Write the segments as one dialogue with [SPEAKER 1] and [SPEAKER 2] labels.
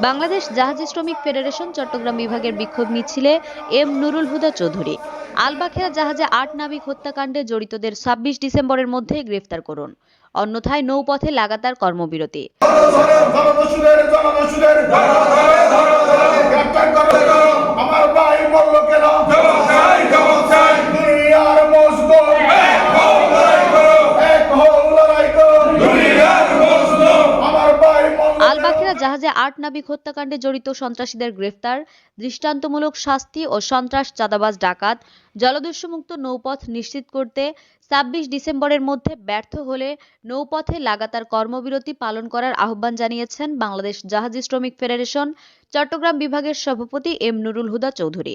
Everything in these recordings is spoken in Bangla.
[SPEAKER 1] বাংলাদেশ জাহাজি শ্রমিক ফেডারেশন চট্টগ্রাম বিভাগের বিক্ষোভ মিছিলে এম নুরুল হুদা চৌধুরী। আলবাখেরা জাহাজে ৮ নাবিক হত্যাকাণ্ডে জড়িতদের ২৬ ডিসেম্বরের মধ্যে গ্রেফতার করুন, অন্যথায় নৌপথে লাগাতার কর্মবিরতি। আলবাখেরা জাহাজে ৮ নাবিক হত্যাকাণ্ডে জড়িত সন্ত্রাসীদের গ্রেফতার, দৃষ্টান্তমূলক শাস্তি ও সন্ত্রাস, চাঁদাবাজ, ডাকাত, জলদস্যুমুক্ত নৌপথ নিশ্চিত করতে ২৬ ডিসেম্বরের মধ্যে ব্যর্থ হলে নৌপথে লাগাতার কর্মবিরতি পালন করার আহ্বান জানিয়েছেন বাংলাদেশ জাহাজি শ্রমিক ফেডারেশন চট্টগ্রাম বিভাগের সভাপতি এম নুরুল হুদা চৌধুরী।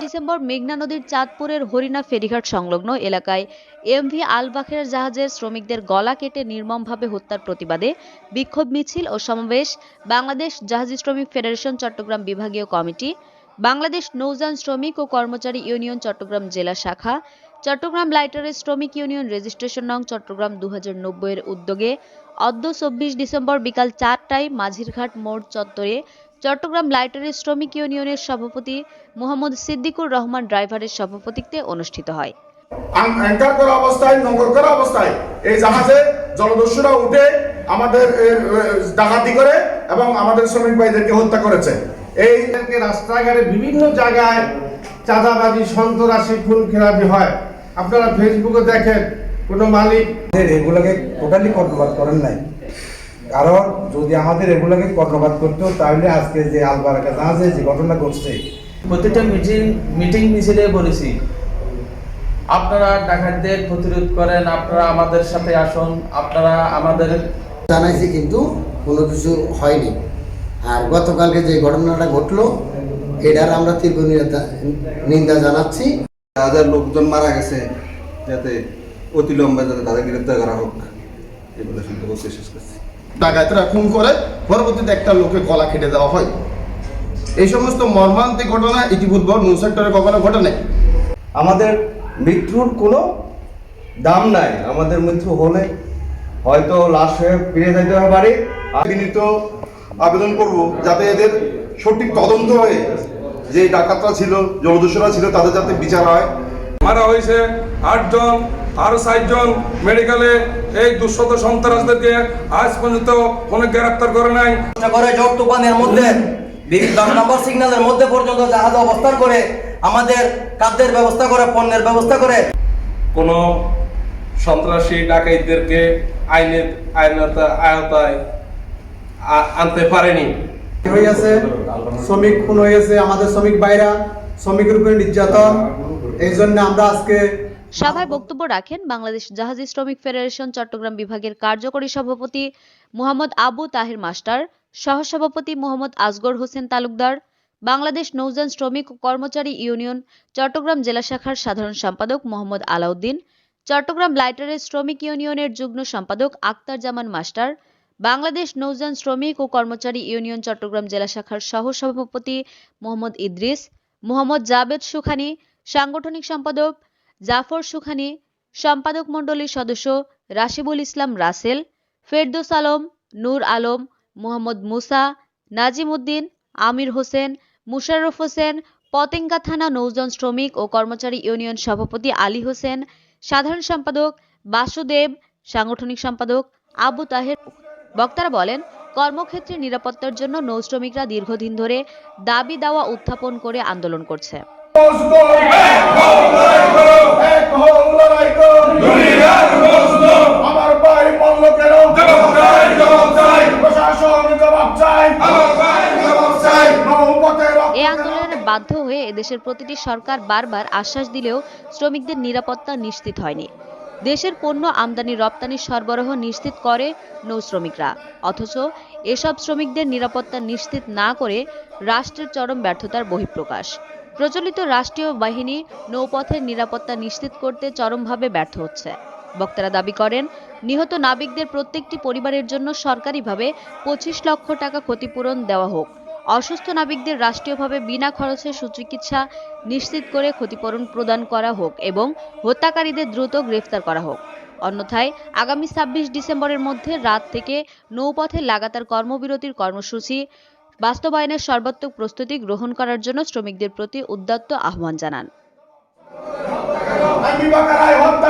[SPEAKER 1] ডিসেম্বর মেঘনা নদীর চাঁদপুরের হরিণা ফেরিঘাট সংলগ্ন এলাকায় এমভি আলবাখেরা জাহাজের শ্রমিকদের গলা কেটে নির্মমভাবে হত্যার প্রতিবাদে বিক্ষোভ মিছিল ও সমাবেশ বাংলাদেশ জাহাজি শ্রমিক ফেডারেশন চট্টগ্রাম বিভাগীয় কমিটি, বাংলাদেশ নৌযান শ্রমিক ও কর্মচারী ইউনিয়ন চট্টগ্রাম জেলা শাখা, চট্টগ্রাম লাইটারের শ্রমিক ইউনিয়ন রেজিস্ট্রেশন নং চট্টগ্রাম 2090 এর উদ্যোগে অদ্য ২৪ ডিসেম্বর বিকাল ৪টায় মাঝিরঘাট মোড় চত্বরে চট্টগ্রাম লাইটারের শ্রমিক ইউনিয়নের সভাপতি মোহাম্মদ সিদ্দিকুর রহমান ড্রাইভারের সভাপতিত্বে অনুষ্ঠিত হয়।
[SPEAKER 2] অ্যাঙ্কার করা অবস্থায়, নোঙর করা অবস্থায় এই জাহাজে জলদস্যুরা উঠে আমাদের ডাকাতি করে এবং আমাদের শ্রমিক ভাইদেরকে হত্যা করেছে। এই
[SPEAKER 3] রাস্তাঘাটে বিভিন্ন জায়গায় চাঁদাবাজি, সন্ত্রাসী, খুন খেলাপি হয়। আপনারা ফেসবুকে দেখেন কোনো মালিক
[SPEAKER 4] এগুলোকে টোটালি কর্ণপাত করেন নাই, কারণ যদি আমাদের এগুলোকে কর্ণপাত করতো তাহলে আজকে যে আলবাখেরা জাহাজে যে ঘটনা ঘটছে,
[SPEAKER 5] প্রতিটা মিটিং মিছিলে বলেছি আপনারা ডাকাতদের প্রতিরোধ করেন, আপনারা আমাদের সাথে আসুন, আপনারা আমাদের
[SPEAKER 6] জানাইছি, কিন্তু কোনো কিছু হয়নি। আর গতকালকে যে ঘটনাটা ঘটলো এটার আমরা তীব্র নিন্দা জানাচ্ছি।
[SPEAKER 7] হাজার লোকজন মারা গেছে, যাতে অতিলম্বে যাতে তাদের গ্রেপ্তার করা হোক এগুলো শুনতে বলতে শেষ করছি।
[SPEAKER 2] ডাকাতরা খুন করে পরবর্তীতে একটা লোকের গলা কেটে দেওয়া হয়। এই সমস্ত মর্মান্তিক ঘটনা ইতিপূর্বে নৌ সেক্টরে কখনো ঘটে নাই।
[SPEAKER 8] আমাদের মৃত্যুর কোনো দাম নাই। আমাদের মৃত্যু হলে হয়তো লাশ হয়ে ফিরে যেতে পারে।
[SPEAKER 2] বিনীত আবেদন করব যাতে এদের সঠিক তদন্ত হয়ে যে ডাকাতরা ছিল, জলদস্যুরা ছিল, তাদের যাতে বিচার হয়।
[SPEAKER 9] মারা হয়েছে ৮ জন, আরো ৬০ জন মেডিকেলে। এই দুঃশত সন্ত্রাসীদেরকে আজ পর্যন্ত কোনো গ্রেফতার করে নাই।
[SPEAKER 10] জোর তুফানের মধ্যে 10 নম্বর সিগন্যালের মধ্যে পর্যন্ত জাহাজ অবস্থান করে আমাদের খাদ্যের ব্যবস্থা করে, পণ্যের ব্যবস্থা করে
[SPEAKER 9] কোনো সন্ত্রাসী ডাকাতদেরকে আইনের আয়তায় আনতে পারেনি।
[SPEAKER 4] হয়েছে শ্রমিক খুন হয়েছে, আমাদের শ্রমিক ভাইরা শ্রমিকের উপরে নির্যাতন। এই জন্য আমরা আজকে
[SPEAKER 1] সভায় বক্তব্য রাখেন বাংলাদেশ জাহাজি শ্রমিক ফেডারেশন চট্টগ্রাম বিভাগের কার্যকরী সভাপতি মোহাম্মদ আবু তাহের মাস্টার, সহসভাপতি মোহাম্মদ আসগর হোসেন তালুকদার, বাংলাদেশ নৌযান শ্রমিক ও কর্মচারী ইউনিয়ন চট্টগ্রাম জেলা শাখার সাধারণ সম্পাদক মোহাম্মদ আলাউদ্দিন, চট্টগ্রাম লাইটারের শ্রমিক ইউনিয়নের যুগ্ম সম্পাদক আক্তার জামান মাস্টার, বাংলাদেশ নৌযান শ্রমিক ও কর্মচারী ইউনিয়ন চট্টগ্রাম জেলা শাখার সহসভাপতি মোহাম্মদ ইদ্রিস, মোহাম্মদ জাবেদ সুখানী, সাংগঠনিক সম্পাদক জাফর সুখানী, সম্পাদক মণ্ডলীর সদস্য রাশিবুল ইসলাম রাসেল, ফেরদৌস আলম, নূর আলম, মোহাম্মদ মুসা, নাজিম উদ্দিন, আমির হোসেন, মুশাররফ হোসেন, পতেঙ্গা থানা নৌযান শ্রমিক ও কর্মচারী ইউনিয়ন সভাপতি আলী হোসেন, সাধারণ সম্পাদক বাসুদেব, সাংগঠনিক সম্পাদক আবু তাহের। বক্তারা বলেন, কর্মক্ষেত্রে নিরাপত্তার জন্য নৌ শ্রমিকরা দীর্ঘদিন ধরে দাবি দাওয়া উত্থাপন করে আন্দোলন করছে। এই আন্দোলনে বাধ্য হয়ে এদেশের প্রতিটি সরকার বারবার আশ্বাস দিলেও শ্রমিকদের নিরাপত্তা নিশ্চিত হয়নি। দেশের পণ্য আমদানি রপ্তানি সরবরাহ নিশ্চিত করে নৌ শ্রমিকরা, অথচ এসব শ্রমিকদের নিরাপত্তা নিশ্চিত না করে রাষ্ট্রের চরম ব্যর্থতার বহিঃপ্রকাশ। প্রচলিত রাষ্ট্রীয় বাহিনী নৌপথের নিরাপত্তা নিশ্চিত করতে চরমভাবে ব্যর্থ হচ্ছে। বক্তারা দাবি করেন, নিহত নাবিকদের প্রত্যেকটি পরিবারের জন্য সরকারিভাবে 25 লক্ষ টাকা ক্ষতিপূরণ দেওয়া হোক। অসুস্থ নাবিকদের রাষ্ট্রীয়ভাবে বিনা খরচে সুচিকিৎসা নিশ্চিত করে ক্ষতিপূরণ প্রদান করা হোক এবং হত্যাকারীদের দ্রুত গ্রেফতার করা হোক। অন্যথায় আগামী 26 ডিসেম্বরের মধ্যে রাত থেকে নৌপথে লাগাতার কর্মবিরতির কর্মসূচি বাস্তবায়নের সর্বাত্মক প্রস্তুতি গ্রহণ করার জন্য শ্রমিকদের প্রতি উদাত্ত আহ্বান জানান।
[SPEAKER 2] আইনি বাঁকা রায় হত্যা